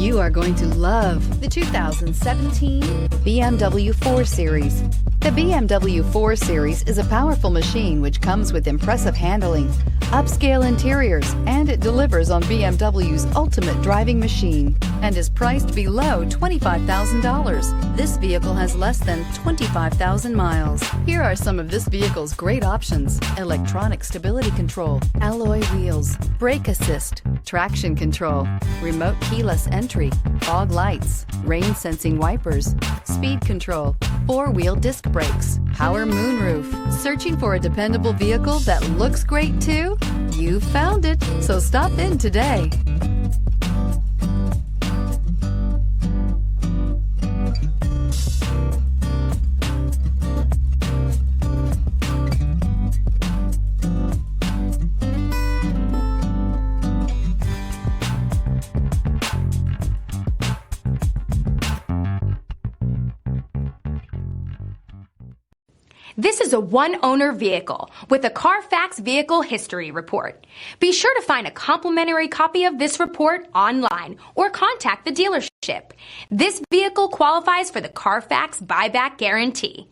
You are going to love the 2017 BMW 4 Series. The BMW 4 Series is a powerful machine which comes with impressive handling, upscale interiors, and it delivers on BMW's ultimate driving machine and is priced below $25,000. This vehicle has less than 25,000 miles. Here are some of this vehicle's great options: electronic stability control, alloy wheels, brake assist, traction control, remote keyless entry, fog lights, rain sensing wipers, speed control, four-wheel disc brakes, power moonroof. Searching for a dependable vehicle that looks great too? You found it, so stop in today. This is a one-owner vehicle with a Carfax Vehicle History Report. Be sure to find a complimentary copy of this report online or contact the dealership. This vehicle qualifies for the Carfax Buyback Guarantee.